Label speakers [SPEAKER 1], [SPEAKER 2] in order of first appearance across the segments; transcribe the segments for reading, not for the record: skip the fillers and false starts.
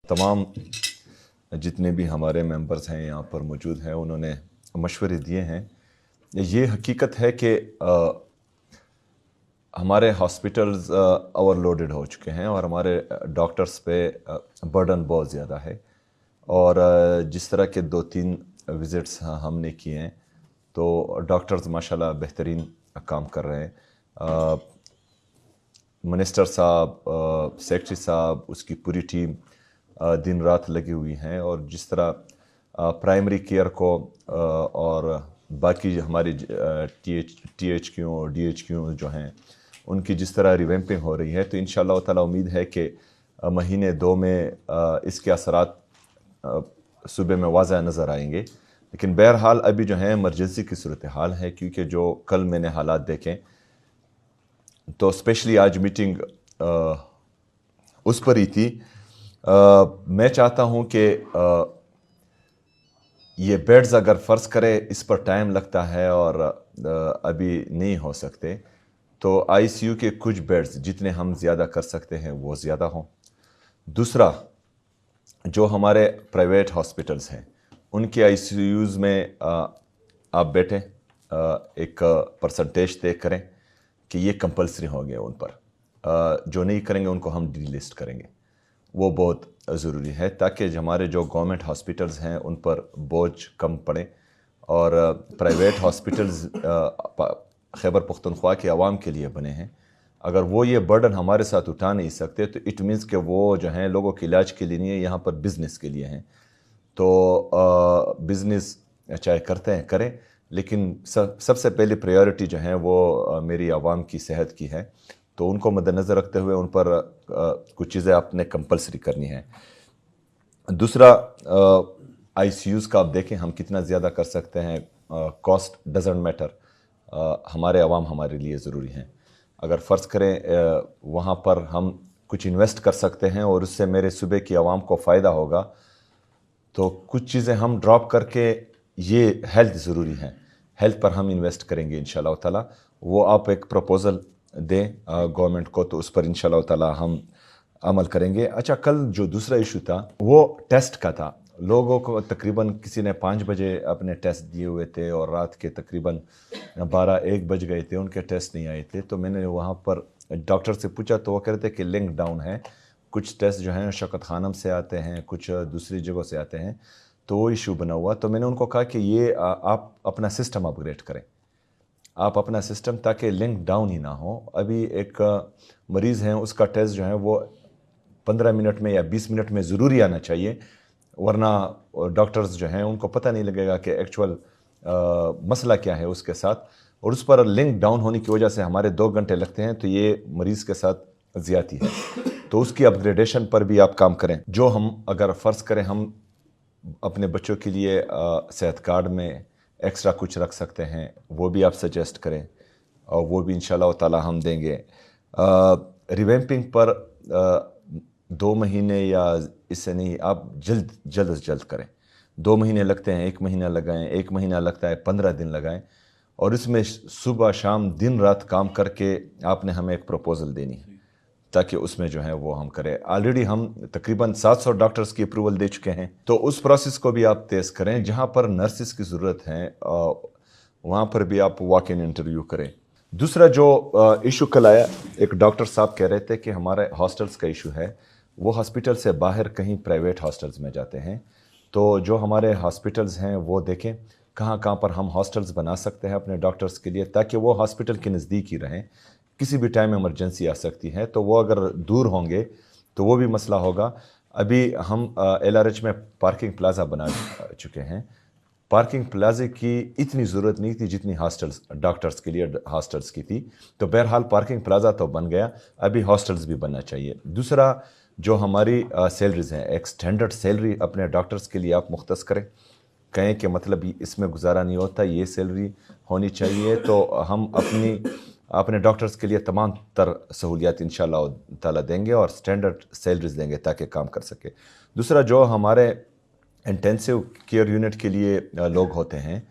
[SPEAKER 1] तमाम जितने भी हमारे मेंबर्स हैं यहाँ पर मौजूद हैं उन्होंने मशवरे दिए हैं। ये हकीकत है कि हमारे हॉस्पिटल्स ओवरलोडेड हो चुके हैं और हमारे डॉक्टर्स पे बर्डन बहुत ज़्यादा है। और जिस तरह के 2-3 विज़िट्स हमने किए हैं तो डॉक्टर्स माशाल्लाह बेहतरीन काम कर रहे हैं। मिनिस्टर साहब, सेक्रेटरी साहब, उसकी पूरी टीम दिन रात लगी हुई हैं। और जिस तरह प्राइमरी केयर को और बाकी हमारी THQ और DHQ जो हैं उनकी जिस तरह रिवैम्पिंग हो रही है, तो इंशाअल्लाह ताला उम्मीद है कि महीने 2 में इसके असरात सूबे में वाज़ह नज़र आएंगे। लेकिन बहरहाल अभी जो है इमरजेंसी की सूरत हाल है, क्योंकि जो कल मैंने हालात देखें तो स्पेशली आज मीटिंग उस पर ही थी। मैं चाहता हूं कि ये बेड्स अगर फ़र्ज़ करे इस पर टाइम लगता है और अभी नहीं हो सकते, तो ICU के कुछ बेड्स जितने हम ज़्यादा कर सकते हैं वो ज़्यादा हों। दूसरा, जो हमारे प्राइवेट हॉस्पिटल्स हैं उनके ICUs में आप बैठें, एक परसेंटेज तय करें कि ये कंपलसरी होंगे उन पर। जो नहीं करेंगे उनको हम डीलिस्ट करेंगे। वो बहुत ज़रूरी है ताकि हमारे जो गवर्नमेंट हॉस्पिटल्स हैं उन पर बोझ कम पड़े। और प्राइवेट हॉस्पिटल्स खैबर पख्तूनख्वा के आवाम के लिए बने हैं। अगर वो ये बर्डन हमारे साथ उठा नहीं सकते तो इट मीन्स कि वो जो हैं लोगों के इलाज के लिए नहीं है, यहाँ पर बिज़नेस के लिए हैं। तो बिज़नेस चाहे करते हैं करें, लेकिन सबसे पहली प्रायोरिटी जो है वो मेरी आवाम की सेहत की है। तो उनको मद्देनज़र रखते हुए उन पर कुछ चीज़ें आपने कंपलसरी करनी है। दूसरा, ICUs का आप देखें हम कितना ज़्यादा कर सकते हैं। कॉस्ट डजंट मैटर, हमारे आवाम हमारे लिए ज़रूरी हैं। अगर फ़र्ज़ करें वहाँ पर हम कुछ इन्वेस्ट कर सकते हैं और उससे मेरे सूबे की आवाम को फ़ायदा होगा, तो कुछ चीज़ें हम ड्रॉप करके, ये हेल्थ ज़रूरी है, हेल्थ पर हम इन्वेस्ट करेंगे इंशाअल्लाह ताला। वो आप एक प्रपोज़ल दें गवर्नमेंट को, तो उस पर इंशाअल्लाह ताला हम अमल करेंगे। अच्छा, कल जो दूसरा इशू था वो टेस्ट का था। लोगों को तकरीबन किसी ने 5 बजे अपने टेस्ट दिए हुए थे और रात के तकरीबन 12-1 बज गए थे, उनके टेस्ट नहीं आए थे। तो मैंने वहाँ पर डॉक्टर से पूछा तो वो कह रहे थे कि लिंक डाउन है, कुछ टेस्ट जो हैं शौकत खानम से आते हैं, कुछ दूसरी जगहों से आते हैं, तो वो इशू बना हुआ। तो मैंने उनको कहा कि ये आप अपना सिस्टम अपग्रेड करें, आप अपना सिस्टम, ताकि लिंक डाउन ही ना हो। अभी एक मरीज़ हैं उसका टेस्ट जो है वो 15 मिनट में या 20 मिनट में ज़रूरी आना चाहिए, वरना डॉक्टर्स जो हैं उनको पता नहीं लगेगा कि एक्चुअल मसला क्या है उसके साथ। और उस पर लिंक डाउन होने की वजह से हमारे 2 घंटे लगते हैं, तो ये मरीज़ के साथ ज़्यादती है। तो उसकी अपग्रेडेशन पर भी आप काम करें। जो हम अगर फ़र्ज़ करें हम अपने बच्चों के लिए सेहत कार्ड में एक्स्ट्रा कुछ रख सकते हैं, वो भी आप सजेस्ट करें और वो भी इंशाल्लाह ताला हम देंगे। रिवैम्पिंग पर 2 महीने या इससे नहीं, आप जल्द से जल्द करें। 2 महीने लगते हैं, 1 महीना लगाएं, 1 महीना लगता है 15 दिन लगाएं। और इसमें सुबह शाम दिन रात काम करके आपने हमें एक प्रपोज़ल देनी है ताकि उसमें जो है वो हम करें। ऑलरेडी हम तकरीबन 700 डॉक्टर्स की अप्रूवल दे चुके हैं, तो उस प्रोसेस को भी आप तेज़ करें। जहाँ पर नर्सिस की ज़रूरत है वहाँ पर भी आप वॉक इन इंटरव्यू करें। दूसरा जो इशू कल आया, एक डॉक्टर साहब कह रहे थे कि हमारे हॉस्टल्स का इशू है, वो हॉस्पिटल से बाहर कहीं प्राइवेट हॉस्टल्स में जाते हैं। तो जो हमारे हॉस्पिटल्स हैं वो देखें कहाँ कहाँ पर हम हॉस्टल्स बना सकते हैं अपने डॉक्टर्स के लिए, ताकि वो हॉस्पिटल के नज़दीक ही रहें। किसी भी टाइम इमरजेंसी आ सकती है, तो वो अगर दूर होंगे तो वो भी मसला होगा। अभी हम LRH में पार्किंग प्लाज़ा बना चुके हैं। पार्किंग प्लाजे की इतनी ज़रूरत नहीं थी जितनी हॉस्टल्स डॉक्टर्स के लिए हॉस्टल्स की थी। तो बहरहाल पार्किंग प्लाज़ा तो बन गया, अभी हॉस्टल्स भी बनना चाहिए। दूसरा, जो हमारी सैलरीज़ हैं, एक स्टैंडर्ड सैलरी अपने डॉक्टर्स के लिए आप मुख्तस करें, कहें कि मतलब इसमें गुजारा नहीं होता, ये सैलरी होनी चाहिए। तो हम अपने डॉक्टर्स के लिए तमाम तर सहूलियात इंशाअल्लाह ताला देंगे और स्टैंडर्ड सैलरीज़ देंगे ताकि काम कर सके। दूसरा, जो हमारे इंटेंसिव केयर यूनिट के लिए लोग होते हैं,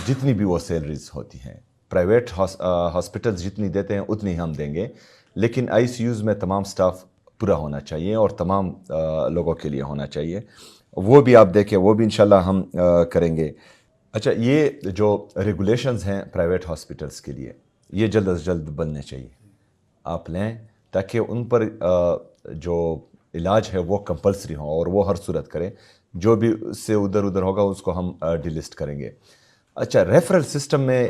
[SPEAKER 1] जितनी भी वो सैलरीज़ होती हैं, प्राइवेट हॉस्पिटल्स जितनी देते हैं उतनी हम देंगे, लेकिन ICUs में तमाम स्टाफ پورا ہونا چاہیے اور تمام لوگوں کے لیے ہونا چاہیے. وہ بھی آپ دیکھیں, وہ بھی انشاءاللہ ہم کریں گے. اچھا, یہ جو ریگولیشنز ہیں پرائیویٹ ہاسپٹلس کے لیے, یہ جلد از جلد بننے چاہیے, آپ لیں تاکہ ان پر جو علاج ہے وہ کمپلسری ہو اور وہ ہر صورت کریں. جو بھی اس سے ادھر ادھر ہوگا اس کو ہم ڈیلسٹ کریں گے. اچھا, ریفرل سسٹم میں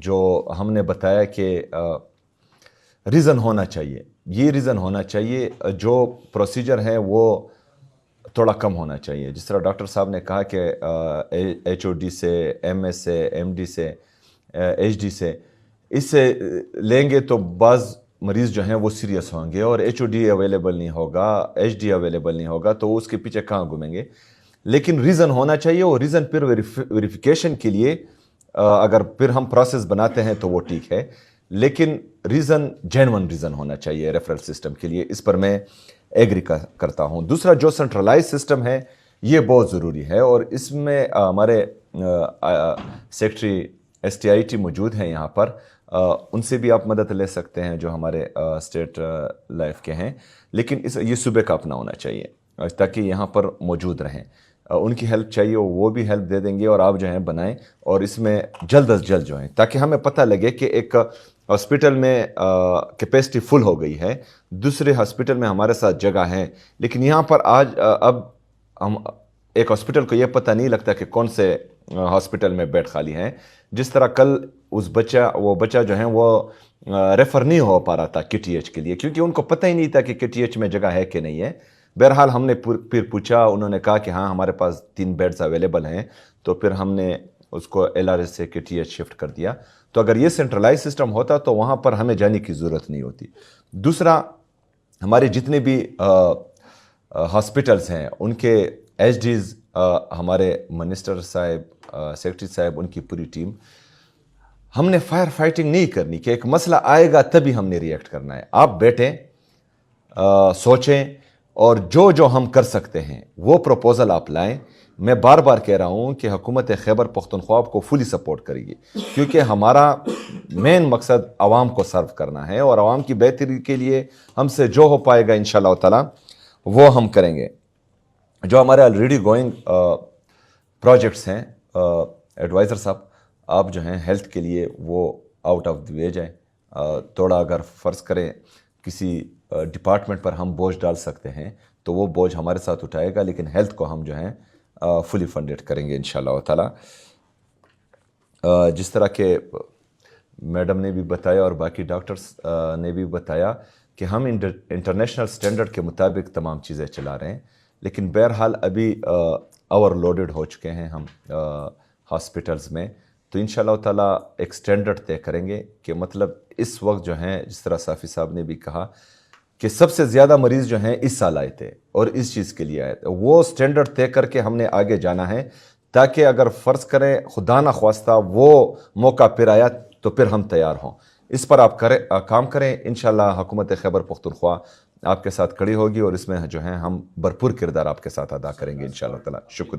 [SPEAKER 1] جو ہم نے بتایا کہ ریزن ہونا چاہیے, یہ ریزن ہونا چاہیے, جو پروسیجر ہے وہ تھوڑا کم ہونا چاہیے. جس طرح ڈاکٹر صاحب نے کہا کہ ایچ او ڈی سے, ایم ایس سے, ایم ڈی سے, ایچ ڈی سے, اس سے لیں گے تو بعض مریض جو ہیں وہ سیریس ہوں گے اور ایچ او ڈی اویلیبل نہیں ہوگا, ایچ ڈی اویلیبل نہیں ہوگا, تو اس کے پیچھے کہاں گھومیں گے. لیکن ریزن ہونا چاہیے, اور ریزن پھر ویریفیکیشن کے لیے اگر پھر ہم پروسیس بناتے ہیں تو وہ ٹھیک ہے, لیکن ریزن جینون ریزن ہونا چاہیے ریفرل سسٹم کے لیے. اس پر میں ایگری کرتا ہوں. دوسرا جو سنٹرلائز سسٹم ہے یہ بہت ضروری ہے, اور اس میں ہمارے secretary S T I T موجود ہیں یہاں پر, ان سے بھی آپ مدد لے سکتے ہیں جو ہمارے اسٹیٹ لائف کے ہیں. لیکن یہ صوبے کا اپنا ہونا چاہیے تاکہ یہاں پر موجود رہیں. ان کی ہیلپ چاہیے, وہ بھی ہیلپ دے دیں گے, اور آپ جو ہیں بنائیں, اور اس میں جلد از جلد جو ہیں, تاکہ ہمیں پتہ لگے کہ ایک ہاسپٹل میں کیپیسٹی فل ہو گئی ہے, دوسرے ہاسپٹل میں ہمارے ساتھ جگہ ہیں, لیکن یہاں پر اب ہم ایک ہاسپٹل کو یہ پتہ نہیں لگتا کہ کون سے ہاسپٹل میں بیڈ خالی ہیں. جس طرح کل وہ بچہ جو ہیں وہ ریفر نہیں ہو پا رہا تھا کے ٹی ایچ کے لیے, کیونکہ ان کو پتہ ہی نہیں تھا کہ کے ٹی ایچ میں جگہ ہے کہ نہیں ہے. بہرحال ہم نے پھر پوچھا, انہوں نے کہا کہ ہاں ہمارے پاس 3 بیڈز اویلیبل ہیں, تو پھر ہم نے اس کو ایل آر ایس سے کے ٹی ایچ شفٹ کر دیا. تو اگر یہ سینٹرلائز سسٹم ہوتا تو وہاں پر ہمیں جانے کی ضرورت نہیں ہوتی. دوسرا, ہمارے جتنے بھی ہاسپٹلس ہیں ان کے ایچ ڈیز, ہمارے منسٹر صاحب, سیکرٹری صاحب, ان کی پوری ٹیم, ہم نے فائر فائٹنگ نہیں کرنی کہ ایک مسئلہ آئے گا تبھی ہم نے ریئیکٹ کرنا ہے. آپ بیٹھیں, سوچیں, اور جو ہم کر سکتے ہیں وہ پروپوزل آپ لائیں. میں بار بار کہہ رہا ہوں کہ حکومت خیبر پختونخوا کو فلی سپورٹ کرے گی, کیونکہ ہمارا مین مقصد عوام کو سرو کرنا ہے, اور عوام کی بہتری کے لیے ہم سے جو ہو پائے گا انشاءاللہ تعالی وہ ہم کریں گے. جو ہمارے آلریڈی گوئنگ پروجیکٹس ہیں, ایڈوائزر صاحب آپ جو ہیں ہیلتھ کے لیے وہ آؤٹ آف دی وے جائیں. تھوڑا اگر فرض کریں کسی ڈپارٹمنٹ پر ہم بوجھ ڈال سکتے ہیں تو وہ بوجھ ہمارے ساتھ اٹھائے گا, لیکن ہیلتھ کو ہم جو ہیں فلی فنڈڈ کریں گے انشاءاللہ تعالی. جس طرح کہ میڈم نے بھی بتایا اور باقی ڈاکٹرز نے بھی بتایا کہ ہم انٹرنیشنل سٹینڈرڈ کے مطابق تمام چیزیں چلا رہے ہیں, لیکن بہرحال ابھی اوور لوڈڈ ہو چکے ہیں ہم ہاسپٹلز میں. تو انشاءاللہ تعالی ایک سٹینڈرڈ طے کریں گے کہ مطلب اس وقت جو ہیں, جس طرح صافی صاحب نے بھی کہا کہ سب سے زیادہ مریض جو ہیں اس سال آئے تھے اور اس چیز کے لیے آئے تھے, وہ سٹینڈرڈ طے کر کے ہم نے آگے جانا ہے, تاکہ اگر فرض کریں خدا نہ خواستہ وہ موقع پھر آیا تو پھر ہم تیار ہوں. اس پر آپ کام کریں. انشاءاللہ حکومت خیبر پختونخوا آپ کے ساتھ کھڑی ہوگی, اور اس میں جو ہیں ہم بھرپور کردار آپ کے ساتھ ادا کریں گے انشاءاللہ تعالی. شکریہ.